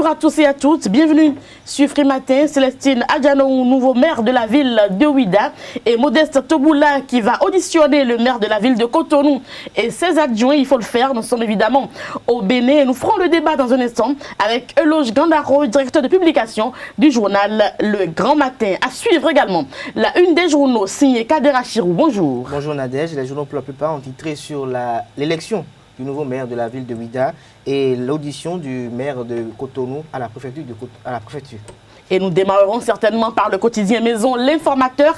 Bonjour à tous et à toutes, bienvenue sur Free Matin. Célestine Adjanou, nouveau maire de la ville de Ouida, et Modeste Toboula qui va auditionner le maire de la ville de Cotonou et ses adjoints. Il faut le faire, nous sommes évidemment au Bénin et nous ferons le débat dans un instant avec Eloge Gandaro, directeur de publication du journal Le Grand Matin. À suivre également la une des journaux signée Kader Achirou. Bonjour. Bonjour Nadège, les journaux pour la plupart ont titré sur l'élection du nouveau maire de la ville de Ouida et l'audition du maire de Cotonou à la préfecture. Et nous démarrerons certainement par le quotidien Maison, l'informateur.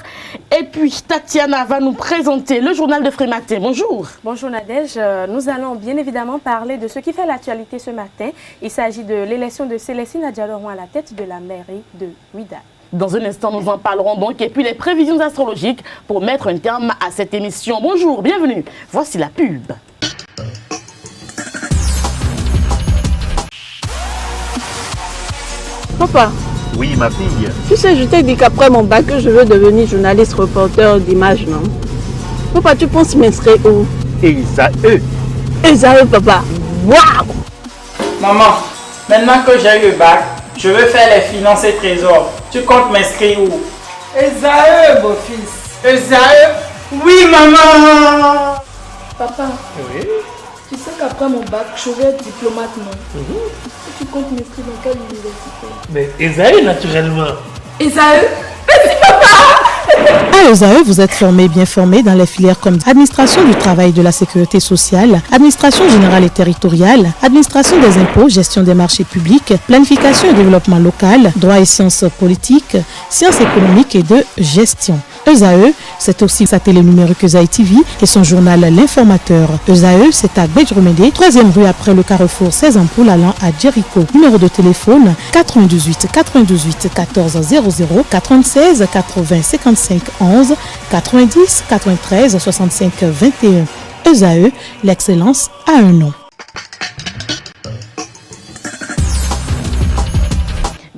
Et puis Tatiana va nous présenter le journal de Free Matin. Bonjour. Bonjour Nadège, nous allons bien évidemment parler de ce qui fait l'actualité ce matin. Il s'agit de l'élection de Célestine Adjanou à la tête de la mairie de Ouida. Dans un instant, nous en parlerons donc. Et puis les prévisions astrologiques pour mettre un terme à cette émission. Bonjour, bienvenue. Voici la pub. Papa. Oui, ma fille. Tu sais, je t'ai dit qu'après mon bac, je veux devenir journaliste reporter d'images, non? Papa, tu penses m'inscrire où? Esaü. Esaü, papa. Waouh! Maman, maintenant que j'ai eu le bac, je veux faire les finances et trésors. Tu comptes m'inscrire où? Esaü, beau-fils. Esaü? Oui, maman! Papa, Oui. tu sais qu'après mon bac, je vais être diplomate, non? Tu comptes m'inscrire dans quelle université? Mais Esaü, naturellement. Esaü? À ESAE, vous êtes bien formé dans les filières comme administration du travail et de la sécurité sociale, administration générale et territoriale, administration des impôts, gestion des marchés publics, planification et développement local, droit et sciences politiques, sciences économiques et de gestion. ESAE, c'est aussi sa télé numérique ESAE TV et son journal L'Informateur. ESAE, c'est à Bedjromede, 3e rue après le carrefour 16 ampoules allant à Jericho. Numéro de téléphone 98 98 14 00 96 80 55 11 90 93 65 21. ESAE, l'excellence a un nom.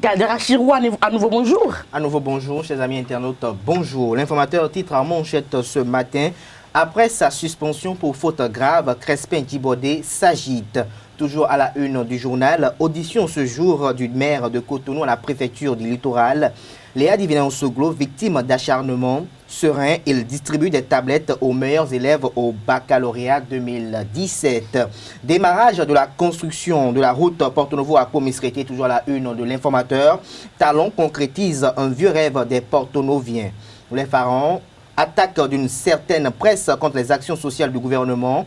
Kader Achirou, à nouveau bonjour. À nouveau bonjour, chers amis internautes, bonjour. L'informateur titre en manchette ce matin. Après sa suspension pour faute grave, Crespin Djibodé s'agite. Toujours à la une du journal, audition ce jour du maire de Cotonou à la préfecture du littoral. Léa Divina-Nsoglo, victime d'acharnement serein, il distribue des tablettes aux meilleurs élèves au baccalauréat 2017. Démarrage de la construction de la route Porto Novo à Komisrete, toujours à la une de l'informateur. Talon concrétise un vieux rêve des porto-noviens. Les pharaons attaquent d'une certaine presse contre les actions sociales du gouvernement.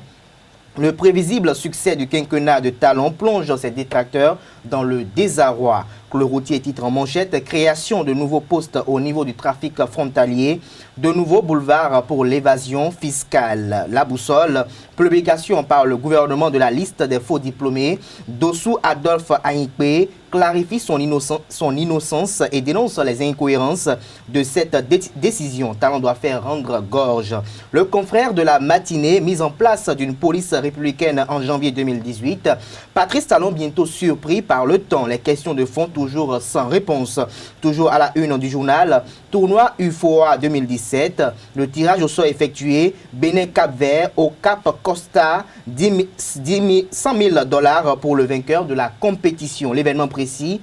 Le prévisible succès du quinquennat de Talon plonge ses détracteurs dans le désarroi. Le routier titre en manchette, création de nouveaux postes au niveau du trafic frontalier, de nouveaux boulevards pour l'évasion fiscale. La boussole, publication par le gouvernement de la liste des faux diplômés. Dossou Adolphe Aïnkpe clarifie son innocence et dénonce les incohérences de cette décision. Talon doit faire rendre gorge. Le confrère de la matinée, mise en place d'une police républicaine en janvier 2018. Patrice Talon bientôt surpris par le temps. Les questions de fond toujours sans réponse. Toujours à la une du journal, tournoi UFOA 2017. Le tirage au sort effectué. Bénin Cap-Vert au Cap Costa, 100 000 $ pour le vainqueur de la compétition. L'événement précis.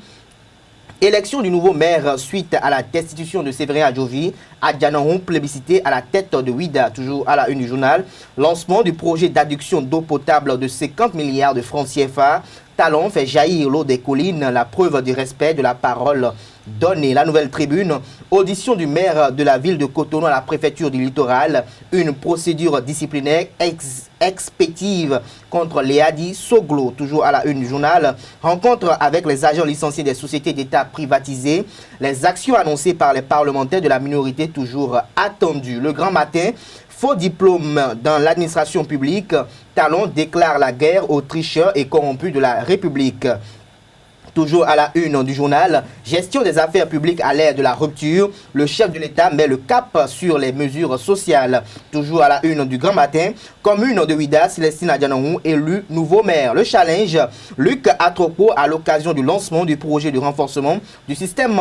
Élection du nouveau maire suite à la destitution de Séverin Adjovi. Adjanou plébiscité à la tête de Ouida, toujours à la une du journal. Lancement du projet d'adduction d'eau potable de 50 milliards de francs CFA. Talon fait jaillir l'eau des collines, la preuve du respect de la parole donnée. La nouvelle tribune, audition du maire de la ville de Cotonou à la préfecture du littoral. Une procédure disciplinaire expéditive contre Léadi Soglo, toujours à la une du journal. Rencontre avec les agents licenciés des sociétés d'État privatisées. Les actions annoncées par les parlementaires de la minorité toujours attendues. Le Grand Matin, faux diplôme dans l'administration publique. Talon déclare la guerre aux tricheurs et corrompus de la République. Toujours à la une du journal, gestion des affaires publiques à l'ère de la rupture. Le chef de l'État met le cap sur les mesures sociales. Toujours à la une du Grand Matin, commune de Ouida, Célestine Adjanou élu nouveau maire. Le challenge, Luc Atropo à l'occasion du lancement du projet de renforcement du système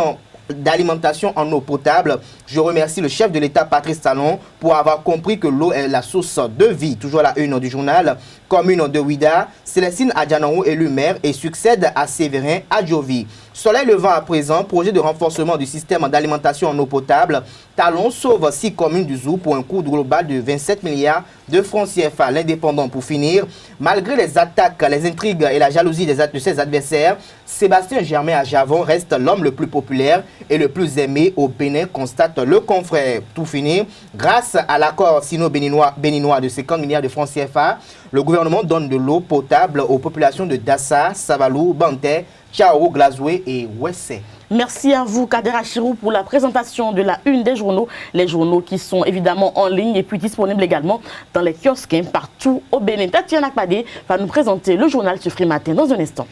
d'alimentation en eau potable. Je remercie le chef de l'État, Patrice Talon, pour avoir compris que l'eau est la source de vie. Toujours la une du journal. Commune de Ouida, Célestine Adjanaou élu maire et succède à Séverin Adjovi. Soleil levant à présent, projet de renforcement du système d'alimentation en eau potable. Talon sauve 6 communes du Zou pour un coût global de 27 milliards de francs CFA. L'indépendant pour finir. Malgré les attaques, les intrigues et la jalousie de ses adversaires, Sébastien Germain à Javon reste l'homme le plus populaire et le plus aimé au Bénin, constate le confrère. Tout finir, grâce à l'accord sino-béninois de 50 milliards de francs CFA, le gouvernement donne de l'eau potable aux populations de Dassa, Savalou, Banté, Tchao, Glazoué et Ouessé. Merci à vous, Kader Achirou, pour la présentation de la une des journaux. Les journaux qui sont évidemment en ligne et puis disponibles également dans les kiosques partout au Bénin. Tatiana Akpade va nous présenter le journal Sufri Matin dans un instant.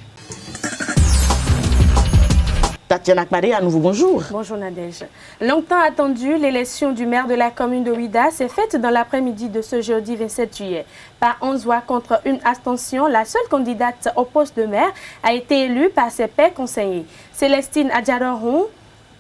Tatiana Akpade, à nouveau bonjour. Bonjour Nadège. Longtemps attendue, l'élection du maire de la commune de Ouida s'est faite dans l'après-midi de ce jeudi 27 juillet. Par 11 voix contre une abstention, la seule candidate au poste de maire a été élue par ses pairs conseillers. Célestine Adjadorhon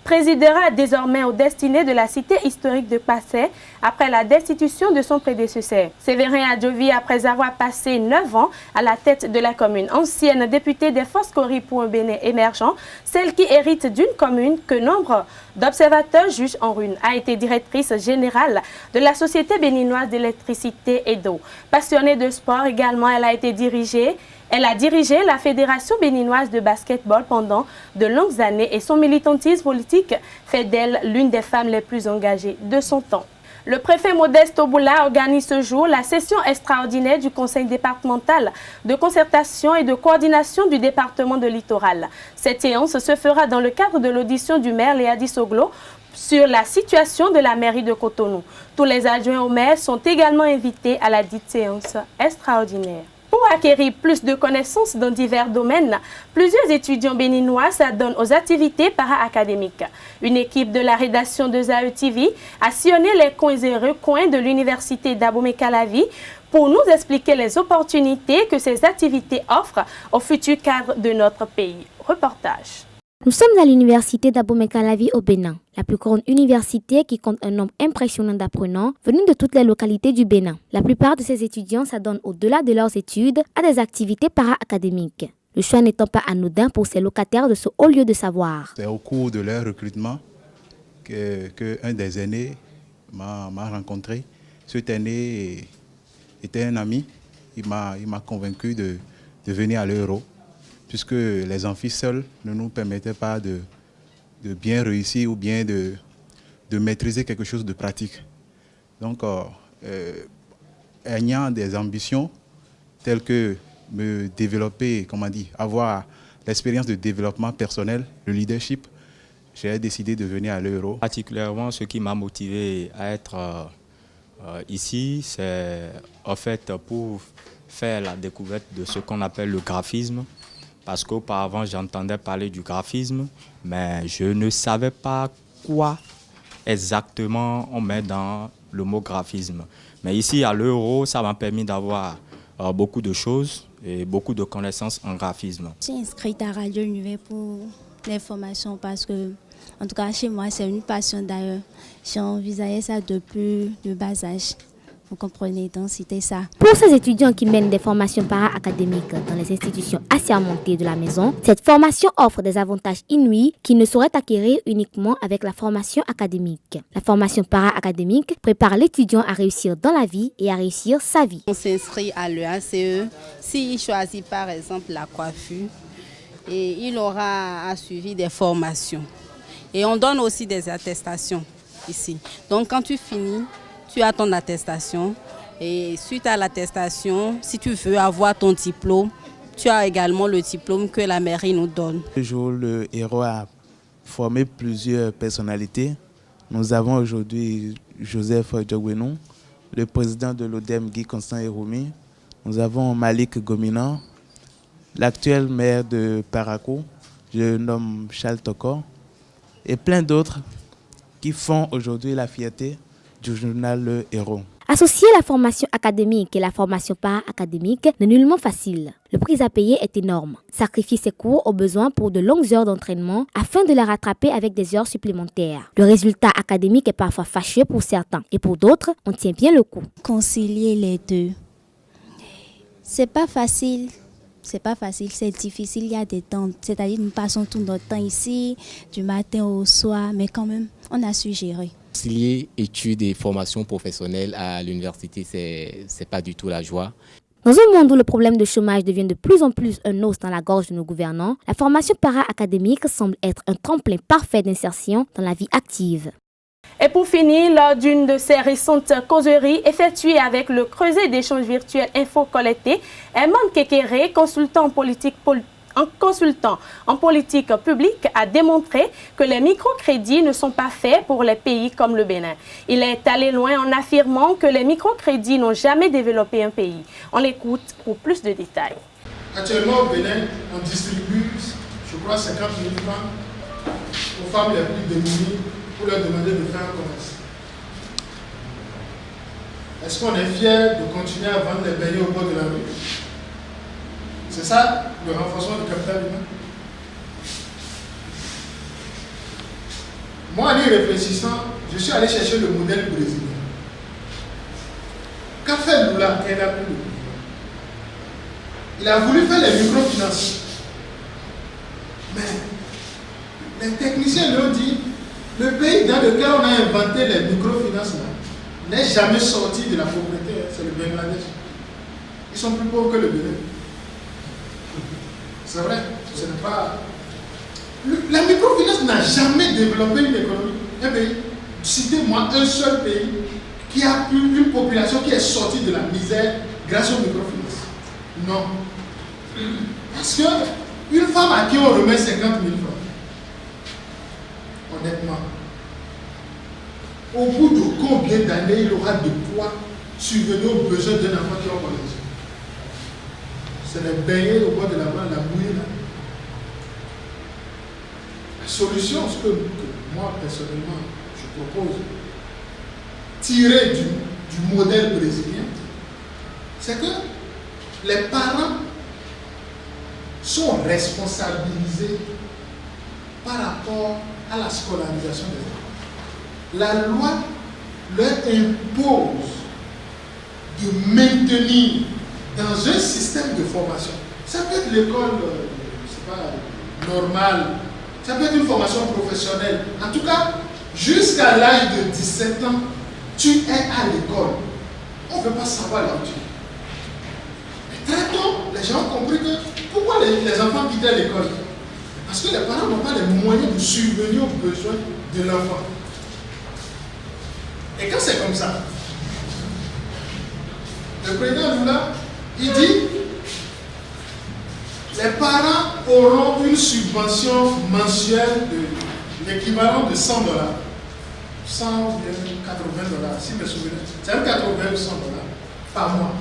présidera désormais aux destinées de la cité historique de Passé après la destitution de son prédécesseur. Séverin Adjovi, après avoir passé 9 ans à la tête de la commune, ancienne députée des Forces Cori pour un Bénin émergent, celle qui hérite d'une commune que nombre d'observateurs jugent en ruine, a été directrice générale de la Société béninoise d'électricité et d'eau. Passionnée de sport également, elle a dirigé la Fédération béninoise de basketball pendant de longues années et son militantisme politique fait d'elle l'une des femmes les plus engagées de son temps. Le préfet Modeste Toboula organise ce jour la session extraordinaire du Conseil départemental de concertation et de coordination du département de Littoral. Cette séance se fera dans le cadre de l'audition du maire Léadi Soglo sur la situation de la mairie de Cotonou. Tous les adjoints au maire sont également invités à la dite séance extraordinaire. Pour acquérir plus de connaissances dans divers domaines, plusieurs étudiants béninois s'adonnent aux activités para-académiques. Une équipe de la rédaction de ZAE TV a sillonné les coins et recoins de l'université d'Abomey-Calavi pour nous expliquer les opportunités que ces activités offrent aux futurs cadres de notre pays. Reportage. Nous sommes à l'université d'Abomey-Calavi au Bénin, la plus grande université qui compte un nombre impressionnant d'apprenants venus de toutes les localités du Bénin. La plupart de ces étudiants s'adonnent au-delà de leurs études à des activités para-académiques. Le choix n'étant pas anodin pour ces locataires de ce haut lieu de savoir. C'est au cours de leur recrutement qu'un des aînés m'a rencontré. Cet aîné était un ami. Il m'a convaincu de venir à l'Euro, puisque les amphis seuls ne nous permettaient pas de bien réussir ou bien de maîtriser quelque chose de pratique. Donc, ayant des ambitions telles que me développer, avoir l'expérience de développement personnel, le leadership, j'ai décidé de venir à l'Euro. Particulièrement, ce qui m'a motivé à être ici, c'est en fait pour faire la découverte de ce qu'on appelle le graphisme. Parce qu'auparavant, j'entendais parler du graphisme, mais je ne savais pas quoi exactement on met dans le mot graphisme. Mais ici, à l'Euro, ça m'a permis d'avoir beaucoup de choses et beaucoup de connaissances en graphisme. Je suis inscrite à Radio Univers pour l'information parce que, en tout cas, chez moi, c'est une passion d'ailleurs. J'ai envisagé ça depuis le bas âge. Vous comprenez, donc c'était ça. Pour ces étudiants qui mènent des formations para-académiques dans les institutions assermentées de la maison, cette formation offre des avantages inouïs qui ne sauraient acquérir uniquement avec la formation académique. La formation para-académique prépare l'étudiant à réussir dans la vie et à réussir sa vie. On s'inscrit à l'EACE. S'il choisit par exemple la coiffure, et il aura suivi des formations. Et on donne aussi des attestations ici. Donc quand tu finis, tu as ton attestation et suite à l'attestation, si tu veux avoir ton diplôme, tu as également le diplôme que la mairie nous donne. Ce jour, le héros a formé plusieurs personnalités. Nous avons aujourd'hui Joseph Djogwenou, le président de l'ODEM Guy Constant Eroumi. Nous avons Malik Gominan, l'actuel maire de Parakou, je nomme Charles Tokor, et plein d'autres qui font aujourd'hui la fierté du journal Le Héros. Associer la formation académique et la formation para-académique n'est nullement facile. Le prix à payer est énorme. Sacrifier ses cours aux besoins pour de longues heures d'entraînement afin de la rattraper avec des heures supplémentaires. Le résultat académique est parfois fâcheux pour certains et pour d'autres, on tient bien le coup. Concilier les deux, c'est pas facile. C'est pas facile, c'est difficile, il y a des temps. C'est-à-dire nous passons tout notre temps ici, du matin au soir, mais quand même, on a su gérer. Concilier études et formation professionnelle à l'université, c'est pas du tout la joie. Dans un monde où le problème de chômage devient de plus en plus un os dans la gorge de nos gouvernants, la formation para-académique semble être un tremplin parfait d'insertion dans la vie active. Et pour finir, lors d'une de ces récentes causeries effectuées avec le creuset d'échanges virtuels Info Collecté, Herman Kekere, consultant en politique publique, a démontré que les microcrédits ne sont pas faits pour les pays comme le Bénin. Il est allé loin en affirmant que les microcrédits n'ont jamais développé un pays. On l'écoute pour plus de détails. Actuellement au Bénin, on distribue, je crois, 50 000 francs aux femmes les plus démunies pour leur demander de faire un commerce. Est-ce qu'on est fier de continuer à vendre les beignets au bord de la rue? C'est ça le renforcement du capital humain. Moi, en y réfléchissant, je suis allé chercher le modèle brésilien. Qu'a fait Lula quand il a pris le pouvoir? Il a voulu faire les microfinances. Mais les techniciens lui ont dit, le pays dans lequel on a inventé les microfinances n'est jamais sorti de la pauvreté, c'est le Bangladesh. Ils sont plus pauvres que le Bénin. C'est vrai, ce n'est pas... La microfinance n'a jamais développé une économie. Un pays, citez-moi un seul pays qui a eu une population qui est sortie de la misère grâce aux microfinances. Non. Parce qu'une femme à qui on remet 50 000 francs, honnêtement, au bout de combien d'années il aura de quoi subvenir aux besoins d'un enfant qui est au collège? C'est les beignets au bord de la main, la bouillie là. La solution, ce que moi personnellement je propose, tiré du modèle brésilien, c'est que les parents sont responsabilisés par rapport à la scolarisation des enfants. La loi leur impose de maintenir dans un système de formation. Ça peut être l'école, c'est pas normale, ça peut être une formation professionnelle. En tout cas, jusqu'à l'âge de 17 ans, tu es à l'école. On ne veut pas savoir là où tu es. Mais très tôt, les gens ont compris que pourquoi les enfants quittaient l'école? Parce que les parents n'ont pas les moyens de subvenir aux besoins de l'enfant. Et quand c'est comme ça, le président Lula, il dit les parents auront une subvention mensuelle de l'équivalent de 100 $, 100 ou 80 $, si je me souviens, c'est 80 ou 100 $ par mois,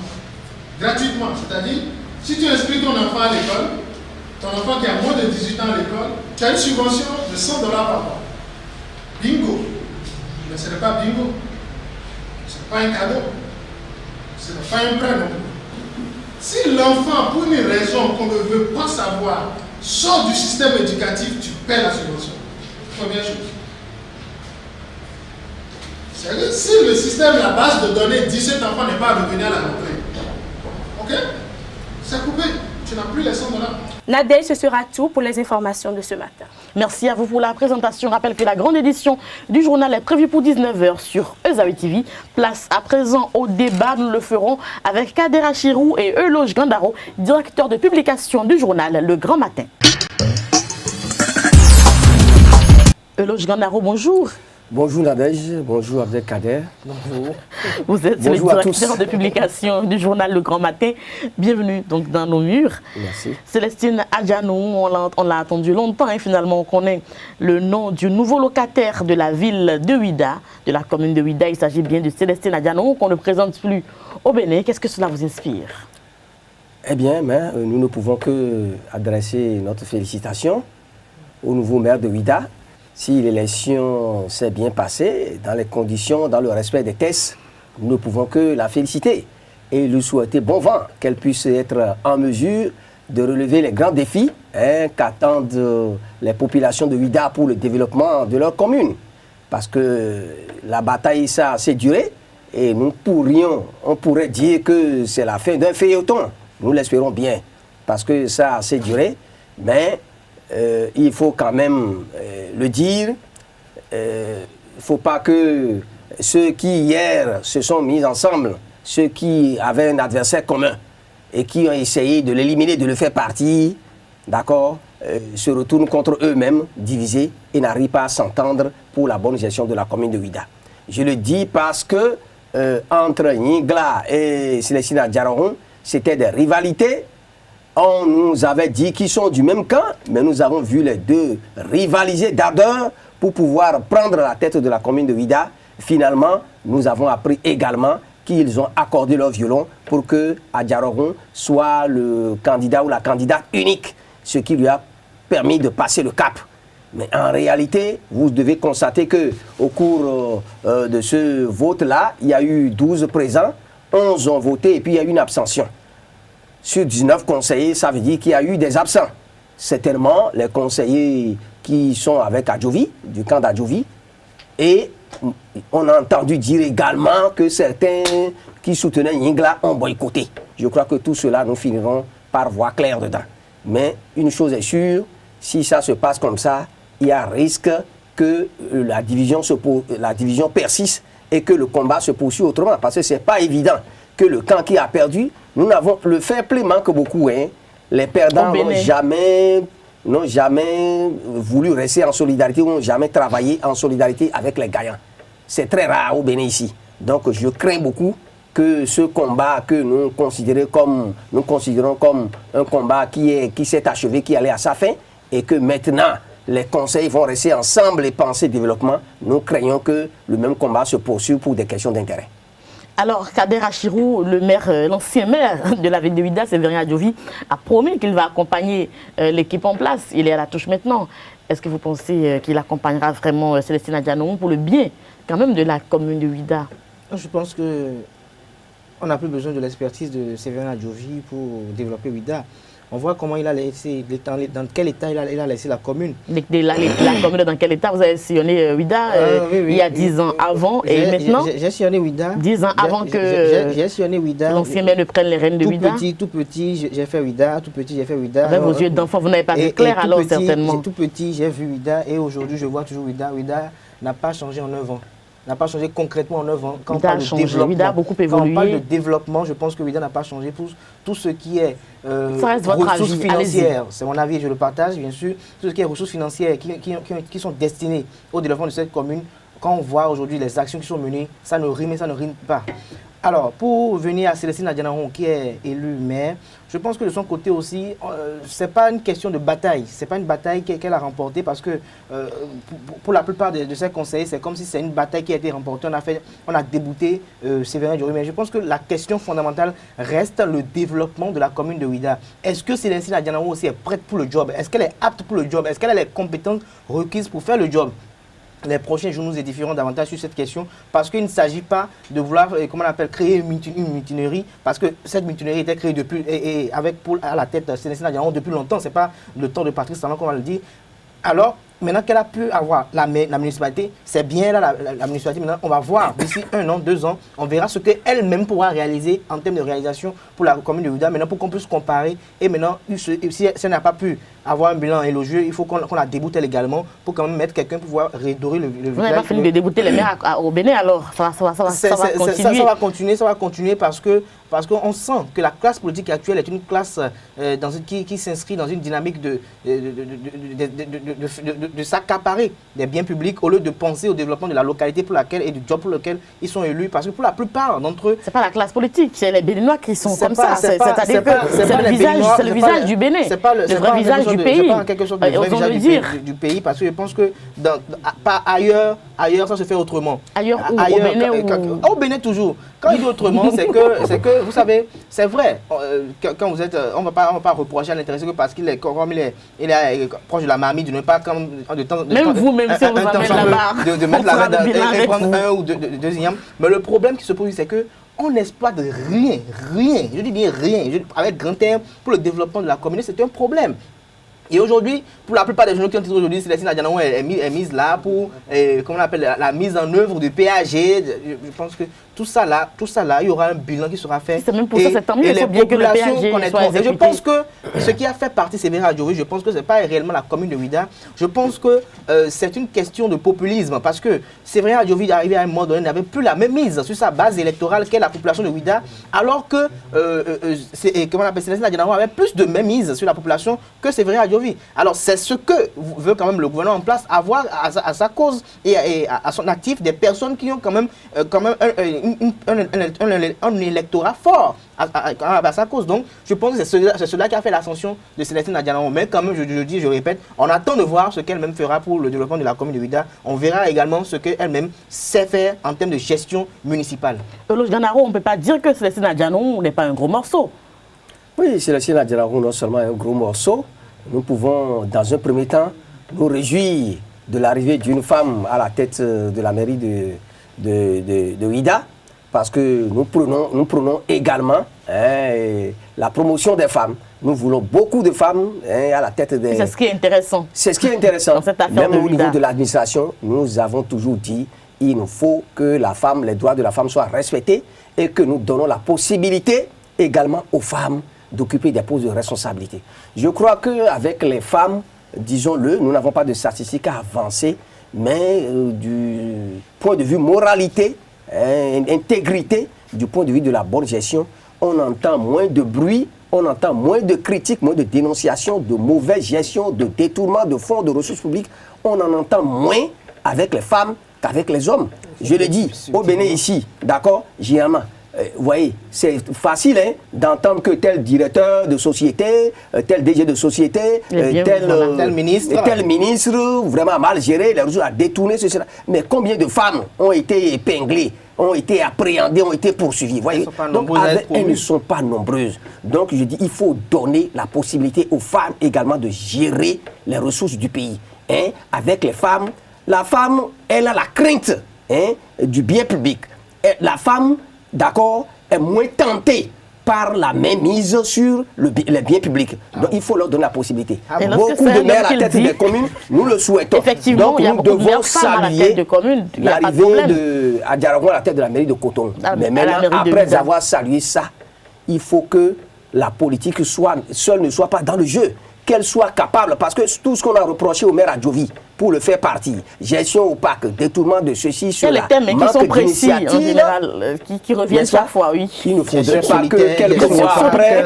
gratuitement. C'est-à-dire, si tu inscris ton enfant à l'école, ton enfant qui a moins de 18 ans à l'école, tu as une subvention de 100 $ par mois. Bingo! Mais ce n'est pas bingo. Ce n'est pas un cadeau. Ce n'est pas un prêt non plus. Si l'enfant, pour une raison qu'on ne veut pas savoir, sort du système éducatif, tu perds la subvention. Première chose. C'est-à-dire, si le système, la base de données dit cet enfant n'est pas revenu à la rentrée, ok? C'est coupé. Tu n'as plus les 100 $. Nadège, ce sera tout pour les informations de ce matin. Merci à vous pour la présentation. Je rappelle que la grande édition du journal est prévue pour 19 h sur Ezawi TV. Place à présent au débat. Nous le ferons avec Kader Achirou et Euloge Gandaro, directeur de publication du journal Le Grand Matin. Euloge Gandaro, bonjour. Bonjour Nadège, bonjour Abdelkader. Bonjour. Vous êtes le directeur de publication du journal Le Grand Matin. Bienvenue donc dans nos murs. Merci. Célestine Adjanou, on l'a attendu longtemps et finalement on connaît le nom du nouveau locataire de la ville de Ouida, de la commune de Ouida. Il s'agit bien de Célestine Adjanou qu'on ne présente plus au Bénin. Qu'est-ce que cela vous inspire? Eh bien, nous ne pouvons que adresser notre félicitation au nouveau maire de Ouida. Si l'élection s'est bien passée, dans les conditions, dans le respect des tests nous ne pouvons que la féliciter et lui souhaiter bon vent, qu'elle puisse être en mesure de relever les grands défis qu'attendent les populations de Ouidah pour le développement de leur commune. Parce que la bataille, ça a assez duré et on pourrait dire que c'est la fin d'un feuilleton. Nous l'espérons bien parce que ça a assez duré, mais il faut quand même le dire. Il ne faut pas que ceux qui hier se sont mis ensemble, ceux qui avaient un adversaire commun et qui ont essayé de l'éliminer, de le faire partir, d'accord, se retournent contre eux-mêmes, divisés, et n'arrivent pas à s'entendre pour la bonne gestion de la commune de Ouidah. Je le dis parce que entre Nyingla et Célestine Adjaraoun, c'était des rivalités. On nous avait dit qu'ils sont du même camp, mais nous avons vu les deux rivaliser d'ardeur pour pouvoir prendre la tête de la commune de Ouidah. Finalement, nous avons appris également qu'ils ont accordé leur violon pour que Adjaraoun soit le candidat ou la candidate unique, ce qui lui a permis de passer le cap. Mais en réalité, vous devez constater qu'au cours de ce vote-là, il y a eu 12 présents, 11 ont voté et puis il y a eu une abstention. Sur 19 conseillers, ça veut dire qu'il y a eu des absents. Certainement, les conseillers qui sont avec Adjovi, du camp d'Adjovi, et on a entendu dire également que certains qui soutenaient Nyingla ont boycotté. Je crois que tout cela, nous finirons par voir clair dedans. Mais une chose est sûre, si ça se passe comme ça, il y a risque que la division persiste et que le combat se poursuit autrement. Parce que ce n'est pas évident que le camp qui a perdu, nous n'avons le fair play manque beaucoup. Les perdants n'ont jamais voulu rester en solidarité ou n'ont jamais travaillé en solidarité avec les gagnants. C'est très rare au Bénin ici. Donc je crains beaucoup que ce combat que nous considérons comme un combat qui s'est achevé, qui allait à sa fin, et que maintenant les conseils vont rester ensemble et penser développement, nous craignons que le même combat se poursuive pour des questions d'intérêt. Alors, Kader Achirou, l'ancien maire de la ville de Ouidah, Séverin Adjovi, a promis qu'il va accompagner l'équipe en place. Il est à la touche maintenant. Est-ce que vous pensez qu'il accompagnera vraiment Célestine Adjaraoun pour le bien quand même de la commune de Ouidah? Je pense qu'on n'a plus besoin de l'expertise de Séverin Adjovi pour développer Ouidah. On voit comment il a laissé, dans quel état il a laissé la commune. La commune, dans quel état vous avez sillonné Ouidah il y a 10 ans avant et maintenant? J'ai sillonné Ouidah. 10 ans avant que j'ai sillonné Ouidah. L'ancien maire ne prenne les rênes de Ouidah. Tout petit, j'ai fait Ouidah. Tout petit, j'ai fait Ouidah. Avec vos yeux d'enfant, vous n'avez pas vu clair alors certainement. Tout petit, j'ai vu Ouidah et aujourd'hui je vois toujours Ouidah. Ouidah n'a pas changé en 9 ans. N'a pas changé concrètement en 9 ans. Quand on parle de développement, Ouidah a beaucoup évolué. Quand on parle de développement, je pense que Ouidah n'a pas changé. Tout ce qui est ressources financières, c'est mon avis, je le partage bien sûr. Tout ce qui est ressources financières qui sont destinées au développement de cette commune, quand on voit aujourd'hui les actions qui sont menées, ça ne rime pas. Alors, pour venir à Célestine Adjaraoun, qui est élue maire, je pense que de son côté aussi, ce n'est pas une question de bataille. Ce n'est pas une bataille qu'elle a remportée parce que pour la plupart de ses conseillers, c'est comme si c'est une bataille qui a été remportée. On a débouté Séverin Adjaraoun. Mais je pense que la question fondamentale reste le développement de la commune de Ouidah. Est-ce que Célestine Adjaraoun aussi est prête pour le job? Est-ce qu'elle est apte pour le job? Est-ce qu'elle a les compétences requises pour faire le job? Les prochains jours nous édifieront davantage sur cette question parce qu'il ne s'agit pas de vouloir, créer une mutinerie parce que cette mutinerie était créée depuis, et avec Paul à la tête de Célestine Adjaraoun depuis longtemps. Ce n'est pas le temps de Patrice Talon qu'on va le dire. Alors, maintenant qu'elle a pu avoir la municipalité, c'est bien là la municipalité. Maintenant, on va voir d'ici 1 an, 2 ans, on verra ce qu'elle-même pourra réaliser en termes de réalisation pour la commune de Ouidah. Maintenant, pour qu'on puisse comparer. Et maintenant, si elle n'a pas pu avoir un bilan élogieux, il faut qu'on la déboute également pour quand même mettre quelqu'un pour pouvoir redorer le Vous n'avez pas fini de débouter les maires au Bénin alors? Ça va continuer parce qu'on sent que la classe politique actuelle est une classe qui s'inscrit dans une dynamique de s'accaparer des biens publics au lieu de penser au développement de la localité pour laquelle et du job pour lequel ils sont élus. Parce que pour la plupart d'entre eux... C'est pas la classe politique, c'est les Béninois qui sont comme ça. C'est-à-dire que c'est le visage du Bénin, le vrai visage du pays. C'est pas quelque chose de vrai visage du pays parce que je pense que pas ailleurs Ailleurs, ça se fait autrement. Ailleurs où? Au Bénin ou... Au Bénin toujours. Quand il dit autrement, c'est que, vous savez, c'est vrai. Quand vous êtes, on ne va pas reprocher à l'intéressé que parce qu'il est, comme il est proche de la mamie, de ne pas, comme de temps même vous-même, si on vous amène là-bas, de mettre la main et prendre un ou deux ignames. Mais le problème qui se pose, c'est que on n'exploite rien, je dis bien rien, avec grand terme, pour le développement de la communauté, c'est un problème. Et aujourd'hui, pour la plupart des journaux qui ont dit aujourd'hui, Célestine Adjanaou est mise là pour, comment on appelle, la mise en œuvre du PAG. Je pense que tout ça là, il y aura un bilan qui sera fait. C'est même pour ça, c'est tant mieux, il faut bien que le PAG soit exécuté. Et je pense que ce qui a fait partie de Sévérin Adjovi, je pense que ce n'est pas réellement la commune de Ouidah. Je pense que c'est une question de populisme parce que Sévérin Adjovi, arrivé à un moment donné, n'avait plus la même mise sur sa base électorale qu'est la population de Ouidah, alors que Célestine Adjanaou avait plus de même mise sur la population que Sévérin Adjovi. Alors c'est ce que veut quand même le gouvernement en place, avoir à sa cause et à son actif des personnes qui ont quand même un électorat fort à sa cause. Donc je pense que c'est cela qui a fait l'ascension de Célestine Adjanaou. Mais quand même, je répète, on attend de voir ce qu'elle-même fera pour le développement de la commune de Ouidah. On verra également ce qu'elle-même sait faire en termes de gestion municipale. Eloge Ganaro, on ne peut pas dire que Célestine Adjanaou n'est pas un gros morceau. Oui, Célestine Adjanaou non seulement un gros morceau, nous pouvons, dans un premier temps, nous réjouir de l'arrivée d'une femme à la tête de la mairie de Ouidah, parce que nous prenons également la promotion des femmes. Nous voulons beaucoup de femmes à la tête des... C'est ce qui est intéressant. C'est ce qui est intéressant. Dans cette affaire Même de au niveau de l'administration, nous avons toujours dit il nous faut que la femme, les droits de la femme soient respectés et que nous donnons la possibilité également aux femmes d'occuper des postes de responsabilité. Je crois qu'avec les femmes, disons-le, nous n'avons pas de statistiques à avancer, mais du point de vue moralité, intégrité, du point de vue de la bonne gestion, on entend moins de bruit, on entend moins de critiques, moins de dénonciations, de mauvaise gestion, de détournement de fonds, de ressources publiques. On en entend moins avec les femmes qu'avec les hommes. Je le dis, au Bénin ici, d'accord, généralement. Vous voyez, c'est facile d'entendre que tel directeur de société, tel DG de société, tel ministre, vraiment mal géré, les ressources à détourner, ceci. Mais combien de femmes ont été épinglées, ont été appréhendées, ont été poursuivies, voyez. Donc, elles ne sont pas nombreuses. Donc je dis, il faut donner la possibilité aux femmes également de gérer les ressources du pays. Avec les femmes, la femme, elle a la crainte du bien public. Et la femme, d'accord, est moins tentée par la mainmise sur les biens publics. Donc il faut leur donner la possibilité. Beaucoup de maires à la tête des communes, nous le souhaitons. Effectivement, donc nous devons saluer l'arrivée de Adjaragon à la tête de la mairie de Cotonou. Mais maintenant, après avoir salué ça, il faut que la politique seule ne soit pas dans le jeu. Qu'elle soit capable, parce que tout ce qu'on a reproché au maire Adjovi pour le faire partie, gestion opaque, détournement de ceci, cela, les thèmes qui sont précis en général, qui reviennent chaque fois, oui. Il ne faudrait pas que quelques mois après,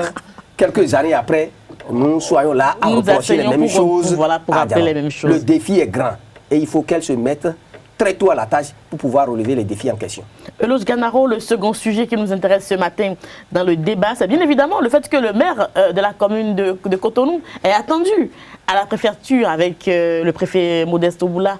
quelques années après, nous soyons là à reprocher les mêmes choses. Pour rappeler les mêmes choses. Le défi est grand et il faut qu'elle se mette très tôt à la tâche pour pouvoir relever les défis en question. Eloge Ganaro, le second sujet qui nous intéresse ce matin dans le débat, c'est bien évidemment le fait que le maire de la commune de Cotonou est attendu à la préfecture avec le préfet Modeste Toboula.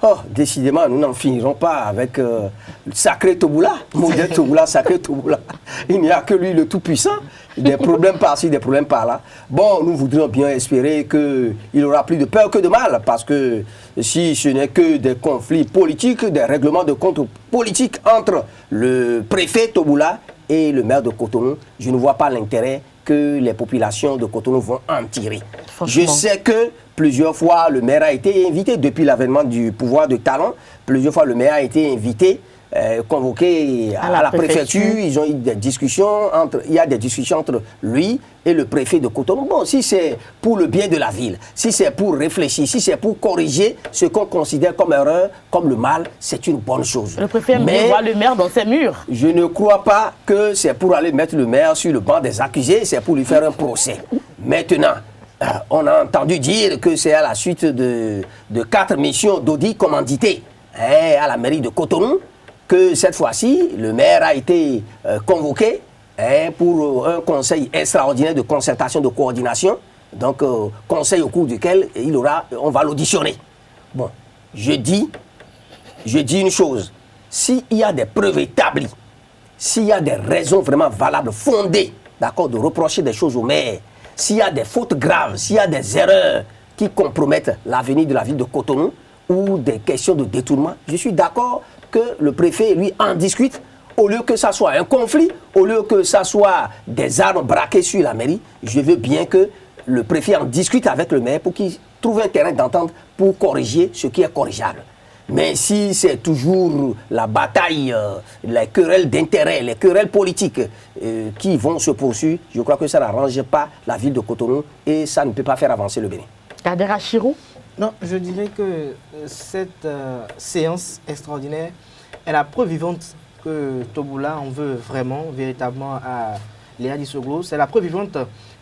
Oh, décidément, nous n'en finirons pas avec le sacré Toboula. Modeste Toboula, sacré Toboula. Il n'y a que lui, le Tout-Puissant. Des problèmes par-ci, des problèmes par-là. Bon, nous voudrions bien espérer qu'il aura plus de peur que de mal, parce que si ce n'est que des conflits politiques, des règlements de compte politiques entre le préfet Toboula et le maire de Cotonou, je ne vois pas l'intérêt que les populations de Cotonou vont en tirer. Je sais que plusieurs fois le maire a été invité, depuis l'avènement du pouvoir de Talon, plusieurs fois le maire a été invité, convoqué à la préfecture. Ils ont eu des discussions il y a des discussions entre lui et le préfet de Cotonou. Bon, si c'est pour le bien de la ville, si c'est pour réfléchir, si c'est pour corriger ce qu'on considère comme erreur, comme le mal, c'est une bonne chose. Le préfet aime bien voir le maire dans ses murs. Je ne crois pas que c'est pour aller mettre le maire sur le banc des accusés, c'est pour lui faire un procès. Maintenant, on a entendu dire que c'est à la suite de 4 missions d'audit commanditées à la mairie de Cotonou que cette fois-ci, le maire a été convoqué pour un conseil extraordinaire de concertation, de coordination. Donc, conseil au cours duquel on va l'auditionner. Bon, je dis, je dis une chose, s'il y a des preuves établies, s'il y a des raisons vraiment valables, fondées, d'accord, de reprocher des choses au maire, s'il y a des fautes graves, s'il y a des erreurs qui compromettent l'avenir de la ville de Cotonou ou des questions de détournement, je suis d'accord que le préfet, lui, en discute, au lieu que ça soit un conflit, au lieu que ça soit des armes braquées sur la mairie, je veux bien que le préfet en discute avec le maire pour qu'il trouve un terrain d'entente pour corriger ce qui est corrigeable. Mais si c'est toujours la bataille, les querelles d'intérêt, les querelles politiques qui vont se poursuivre, je crois que ça n'arrange pas la ville de Cotonou et ça ne peut pas faire avancer le Bénin. Kadera Chirou? Non, je dirais que cette séance extraordinaire est la preuve vivante que Toboula en veut vraiment, véritablement à Léa Dissoglo. C'est la preuve vivante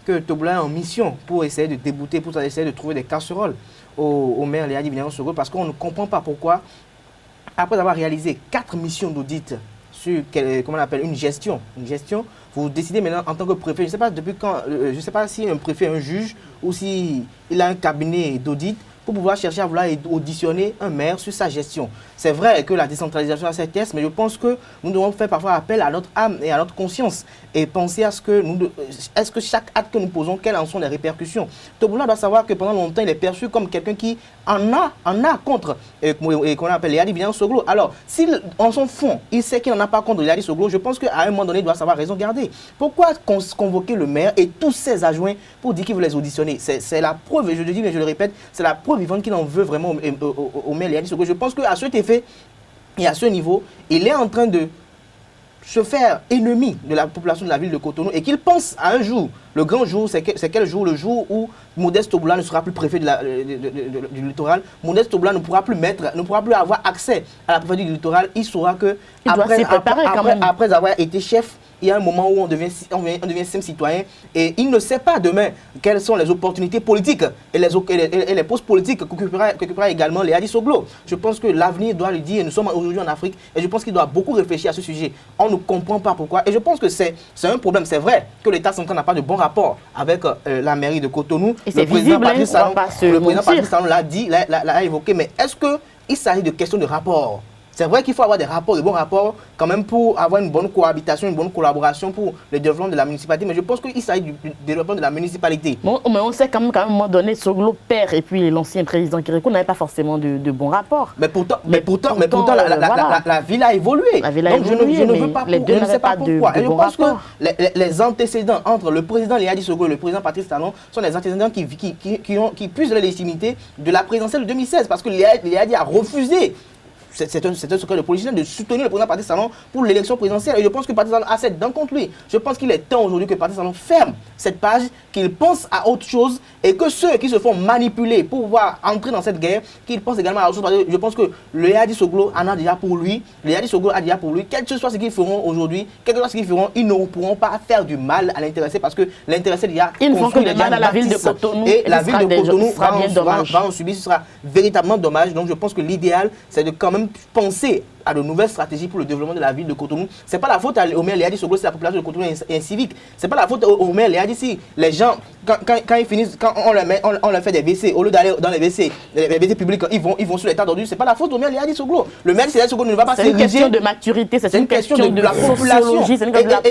que Toboula est en mission pour essayer de débouter, pour essayer de trouver des casseroles au maire Léa Dissoglo, parce qu'on ne comprend pas pourquoi, après avoir réalisé 4 missions d'audit sur, comment on appelle, une gestion, vous décidez maintenant en tant que préfet, je ne sais pas depuis quand, je ne sais pas si un préfet est un juge ou si il a un cabinet d'audit pour pouvoir chercher à vouloir auditionner un maire sur sa gestion. C'est vrai que la décentralisation a ses tests, mais je pense que nous devons faire parfois appel à notre âme et à notre conscience et penser à ce que est-ce que chaque acte que nous posons, quelles en sont les répercussions. Toboula doit savoir que pendant longtemps, il est perçu comme quelqu'un qui en a contre, qu'on appelle Léa Dissoglo. Alors, s'il, en son fond, il sait qu'il n'en a pas contre Léa Dissoglo, je pense qu'à un moment donné, il doit savoir raison garder. Pourquoi convoquer le maire et tous ses adjoints pour dire qu'il veut les auditionner? C'est la preuve, et je le dis, mais je le répète, c'est la preuve vivante qu'il en veut vraiment au maire Léa Dissoglo. Je pense qu'à cet effet et à ce niveau, il est en train de se faire ennemi de la population de la ville de Cotonou et qu'il pense à un jour, le grand jour, c'est quel jour? Le jour où Modeste Toboula ne sera plus préfet du littoral. Modeste Toboula ne pourra plus avoir accès à la préfecture du littoral. Il saura que après avoir été chef, il y a un moment où on devient simple citoyen et il ne sait pas demain quelles sont les opportunités politiques et les postes politiques qu'occupera également Léa Dissoglo. Je pense que l'avenir doit lui dire, nous sommes aujourd'hui en Afrique et je pense qu'il doit beaucoup réfléchir à ce sujet. On ne comprend pas pourquoi et je pense que c'est un problème. C'est vrai que l'État central n'a pas de bon rapport avec la mairie de Cotonou. Et c'est visible, le président Patrice Talon l'a dit, l'a évoqué, mais est-ce qu'il s'agit de questions de rapport? C'est vrai qu'il faut avoir des rapports, de bons rapports, quand même pour avoir une bonne cohabitation, une bonne collaboration pour le développement de la municipalité. Mais je pense qu'il s'agit du développement de la municipalité. Bon, mais on sait quand même qu'à un moment donné, Soglo père et puis l'ancien président Kérékou n'avaient pas forcément de bons rapports. Mais pourtant la ville a évolué. La ville a donc évolué, je ne veux pas, les deux n'avaient pas de bons rapports. Et je pense que les antécédents entre le président Léa Dissoglo et le président Patrice Talon sont des antécédents qui puisent de la légitimité de la présidentielle de 2016. Parce que Léa a refusé. C'est un secret de politicien de soutenir le président Patrice Talon pour l'élection présidentielle. Et je pense que Patrice Talon a cette dent contre lui. Je pense qu'il est temps aujourd'hui que Patrice Talon ferme cette page, qu'il pense à autre chose et que ceux qui se font manipuler pour pouvoir entrer dans cette guerre, qu'ils pensent également à autre chose. Je pense que le Léa Dissoglo en a déjà pour lui. Léa Dissoglo a déjà pour lui. Quel que soit ce qu'ils feront aujourd'hui, quel que soit ce qu'ils feront, ils ne pourront pas faire du mal à l'intéressé parce que l'intéressé déjà ils ne font que du mal à la ville de Cotonou. Et la ville de Cotonou va en subir. Ce sera véritablement dommage. Donc je pense que l'idéal, c'est de quand même penser à de nouvelles stratégies pour le développement de la ville de Cotonou. C'est pas la faute au maire Léa Dissoglo si la population de Cotonou est incivique. C'est pas la faute au maire Léa Dissoglo si les gens, quand ils finissent, quand on leur fait des WC, au lieu d'aller dans les WC publics, ils vont sur les tas d'ordures. C'est pas la faute au maire Léa Dissoglo. Le maire Léa Dissoglo ne va pas s'ériger. C'est une question de maturité, c'est une question de la population.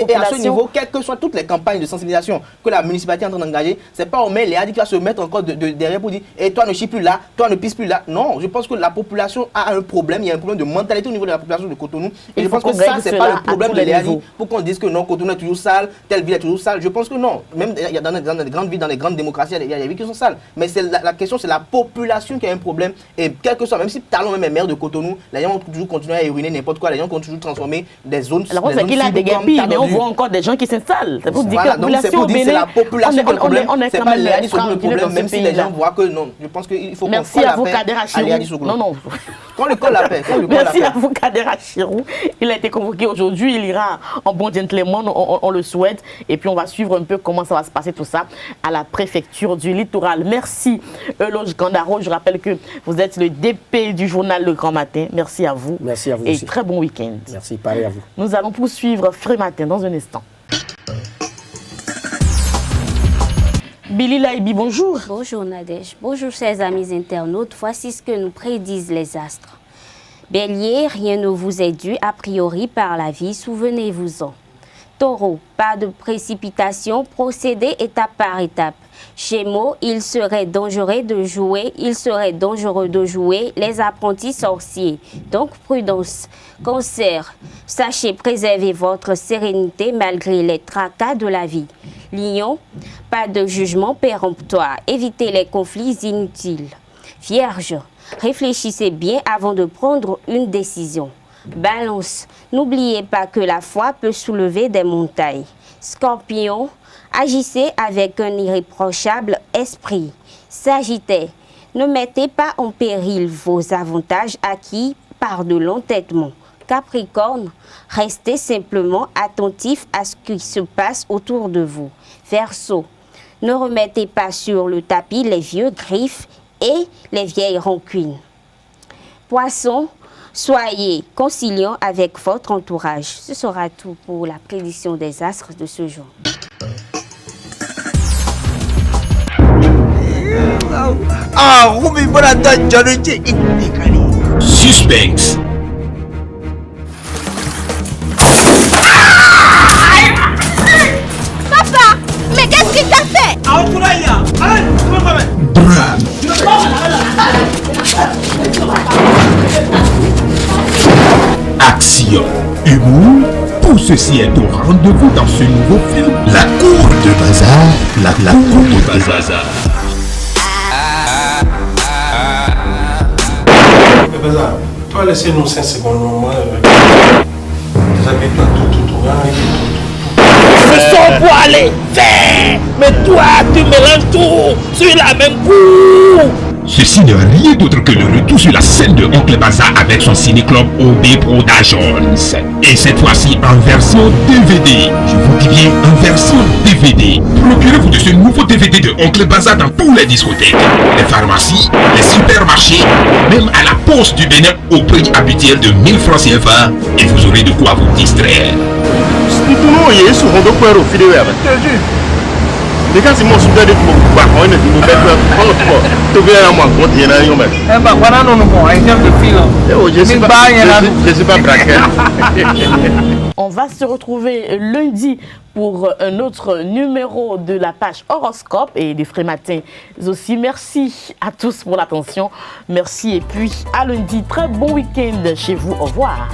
Et à ce niveau, quelles que soient toutes les campagnes de sensibilisation que la municipalité est en train d'engager, c'est pas au maire Léa Dissoglo qui va se mettre encore derrière pour dire et toi ne chie plus là, toi ne pisse plus là. Non, je pense que la population a un problème. Il y a un problème de mentalité au niveau de la population de Cotonou. Et je pense que ça, c'est pas le problème de Léa Dissoglo. Pour qu'on dise que non, Cotonou est toujours sale, telle ville est toujours sale. Je pense que non. Même dans les grandes villes, dans les grandes démocraties, il y a des villes qui sont sales. Mais la question, c'est la population qui a un problème. Et quel que soit, même si Talon même est maire de Cotonou, les gens vont toujours continuer à ériner n'importe quoi. Les gens vont toujours transformer des zones. Alors, c'est qu'il a des guépilles, mais on voit encore des gens qui s'installent. C'est pour dire que c'est la population qui a le problème. C'est pas Léa Dissoglo le problème, même si les gens voient que non. Je pense qu'il faut qu'on colle la paix à Léa Dissoglo. Non, non. Qu'on le colle la paix. Merci à vous, Kadera Chirou. Il a été convoqué aujourd'hui. Il ira en bon gentleman, on le souhaite. Et puis, on va suivre un peu comment ça va se passer tout ça à la préfecture du littoral. Merci, Euloge Gandaro. Je rappelle que vous êtes le DP du journal Le Grand Matin. Merci à vous. Merci à vous et aussi. Très bon week-end. Merci, pareil à vous. Nous allons poursuivre Frais Matin dans un instant. Billy Laibi, bonjour. Bonjour Nadège. Bonjour chers amis internautes. Voici ce que nous prédisent les astres. Bélier, rien ne vous est dû a priori par la vie, souvenez-vous-en. Taureau, pas de précipitation, procédez étape par étape. Gémeaux, il serait dangereux de jouer les apprentis sorciers. Donc prudence. Cancer, sachez préserver votre sérénité malgré les tracas de la vie. Lion, pas de jugement péremptoire, évitez les conflits inutiles. Vierge, réfléchissez bien avant de prendre une décision. Balance, n'oubliez pas que la foi peut soulever des montagnes. Scorpion, agissez avec un irréprochable esprit. Sagittaire, ne mettez pas en péril vos avantages acquis par de l'entêtement. Capricorne, restez simplement attentif à ce qui se passe autour de vous. Verseau, ne remettez pas sur le tapis les vieux griefs et les vieilles rancunes. Poisson, soyez conciliant avec votre entourage. Ce sera tout pour la prédiction des astres de ce jour. Suspense. Papa, mais qu'est-ce qu'il t'a fait? Action, humour, tout ceci est au rendez-vous dans ce nouveau film, La Cour de Bazar, la Cour de Bazar. Bazar, tu vas laisser nous 5 secondes, moi. Déshabille-toi tout. Je sors pour aller faire. Mais toi, tu mélanges tout sur la même cour. Ceci n'est rien d'autre que le retour sur la scène de Oncle Bazar avec son ciné-club OB Productions. Et cette fois-ci en version DVD. Je vous dis bien en version DVD. Procurez-vous de ce nouveau DVD de Oncle Bazar dans toutes les discothèques, les pharmacies, les supermarchés, même à la poste du Bénin au prix habituel de 1000 francs CFA. Et vous aurez de quoi vous distraire. On va se retrouver lundi pour un autre numéro de la page horoscope et des frais matins aussi. Merci à tous pour l'attention. Merci et puis à lundi. Très bon week-end chez vous. Au revoir.